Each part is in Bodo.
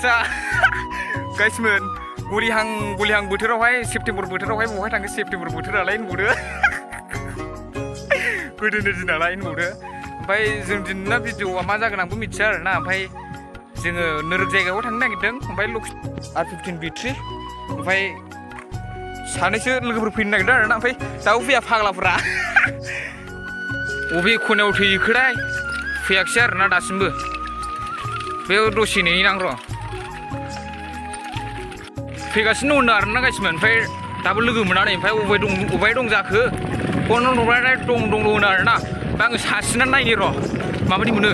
सा गाइसमोन गुलिहां बोथोरावहाय सेप्तेम्बर बोथोरावहाय बहाय थाङो सेप्तेम्बर बोथोरालाय होनबावदो गोदोनि दिनालाय होनबावदो ओमफ्राय जों दिनना भिडिअआ मा जागोन आंबो मिथिया आरोना ओमफ्राय जोङो नोरोग जायगायाव थांनो नागिरदों ओमफ्राय R15 B3 ओमफ्राय सानैसो लोगोफोर फैनो नागिरदों आरोना ओमफ्राय दाबो फैया फाग्लाफोरा बबे खनायाव थैयोखोथाय फैयाखिसै आरोना दासिमबो बेयाव दसे नेहैनां र' फैगासिनो होनो आरोना गाइसमोन ओमफ्राय दाबो लोगो मोनानै ओमफ्राय अबाय दं जाखो फन हरबाथाय दं होनो आरोना ओमफ्राय आङो सासिनानै नायनि र' माबायदि मोनो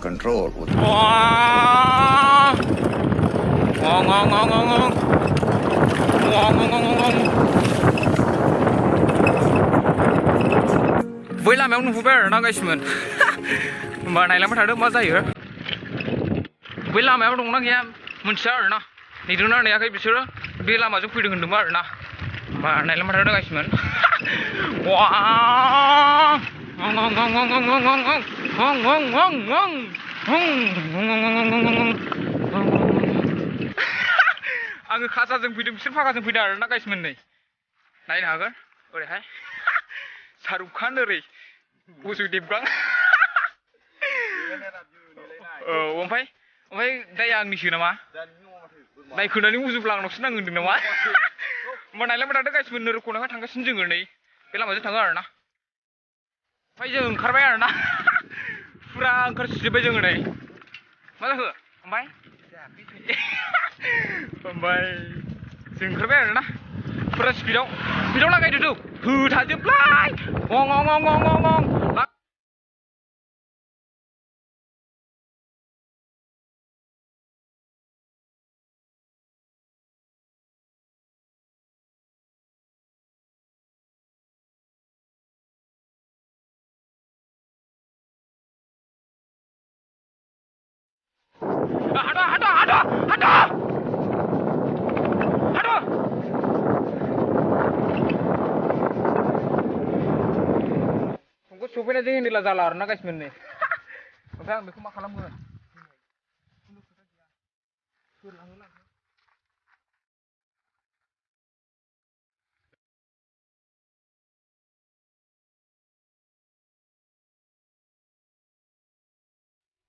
Control. बै लामायाव नुबोबाय आरोना गाइसमोन होमबा नायलांबाय थादो मा जायो बै लामायाव दंना गैया मोनथिया आरोना नेदोंना नेयाखै बिसोरो बे लामाजों फैदों होनदोंमोन आरोना होमबा नायलांबाय थादो गाइसमोन आङो खासाजों फैदों बिसोर फाखाजों फैदों आरोना गाइसमोन नै नायनो हागोन ओरैहाय शाहरुख खान ओरै उसु देबगां औ ओमफ्राय दाया आंनिसो नामा नायखोनानै उजुब्ला आंनावसो नाङो होनदों नामा होमबा नायलांबाय थादो गाइसमोन नोरोग खनायावहाय थांगासिनो जोङो नै बे लामाजों थाङो आरोना ओमफ्राय जों ओंखारबाय आरोना फुरा ओंखारसिजोब्बाय जोङो नै मा जाखो ओमफ्राय जों ओंखारबाय आरोना फुरा स्पिडाव लागायदो होथाजोबलाय सफैना जों हेन्देला जाला आरोना गाइसमोन नै ओमफ्राय आं बेखौ मा खालामगोन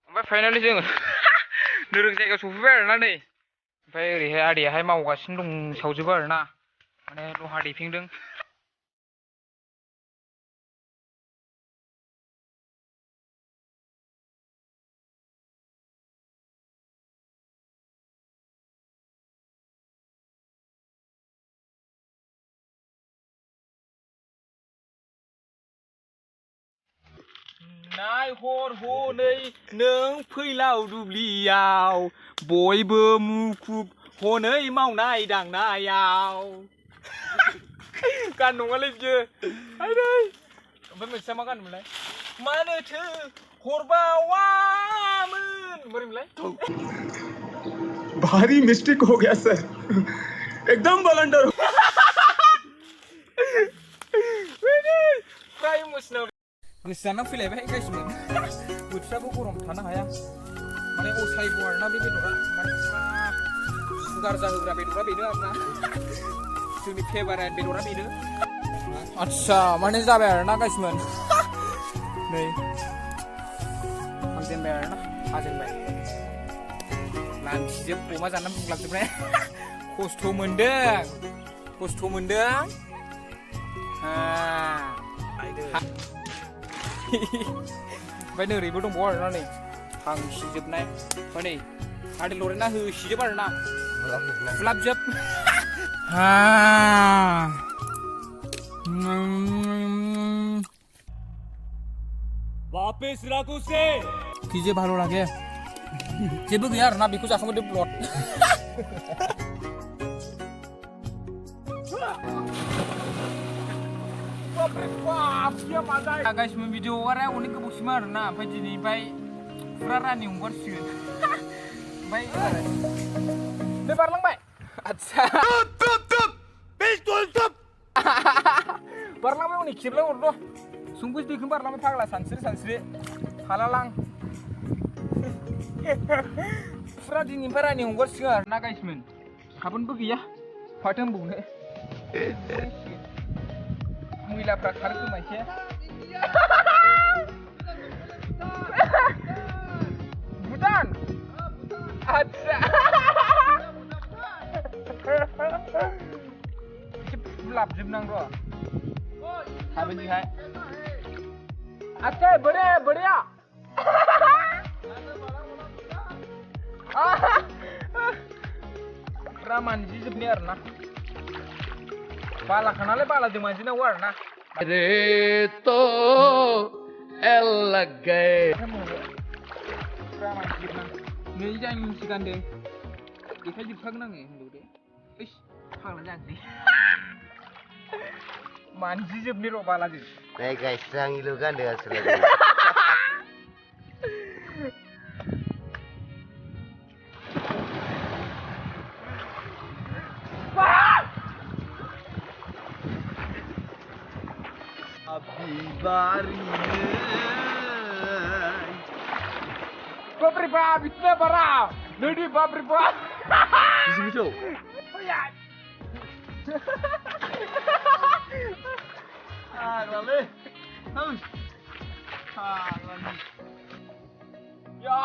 ओमफ्राय फाइनालि जोङो नोरोग जायगायाव सफैबाय आरोना नै ओमफ्राय ओरैहाय आदैयाहाय मावगासिनो दं सावजोबो आरोना माने लहा दैफिंदों नायहर हनै नों फैलाव दुब्लियाव बयबो मुखुब हनै मावनाय दांनायाव गान नङालै बियो आइदै ओमफ्राय मोनसेया मा गानमोनलाय मानोथो हरबावामोन बोरैमोनलाय भारी मिस्टेक हो गया सर एकदम बलंडर फ्राय इमोसनेल गोसो जाना फैलायबाय गाइसमोन बोथोराबो गरम थानो हाया माने असायग' आरोना बे बेदरा माने सुगार जाहोग्रा बेदरा बेनो आरोना जोंनि फेभारेट बेदरा बेनो आदसा माने जाबाय आरोना गाइसमोन नै हाजेनबाय आरोना हाजेनबाय लांथिजोब अमा जानानै बुंलांजोबनाय खस्थ' मोनदों ओमफ्राय नोरैबो दंबावो आरोना नै हांसिजोबनाय ओमफ्राय नै आदै लरेना होसिजोब आरोना फुलाबजोब वापस रख उसे कीजे भालो लागे जेबो गैया आरोना बेखौ जाखांबाय ब्लड गाइसमोन भिडिअ आरो अनेक गोबावसिम आरोना ओमफ्राय दिनैनिफ्राय फुरा रानिं हगारसिगोन ओमफ्राय बे बारलांबाय आदसा बारलांबाय हनै खेबलाय हरद' Sungguh di kembar lama pagla sansri halalang. Fradi ni para ni unggur singar na guys men. Kapan pergi ya? Padang bunga. Mula prakar tu macam. Budan. Ada. Belap jemnang doa. Habis ni hai. अच्छा बढ़िया बढ़िया रामान जी जब नहीं आरना बाला खाना ले बाला दिमाग जी ना वो आरना अरे तो एल लग गए रामान जी ना नहीं जाए म्यूजिक आंदे देखा जी भाग ना गए हिंदू दे इस भाग ना जाती मानसी जब नहीं रो बाला जी नहीं guys, sang ilu kan dengan selalu. Abi bari. Babri ba, bitne bara, nudi babri ba. Bisa gitu. Oh ya. Rale. Haus. Rale. Ya.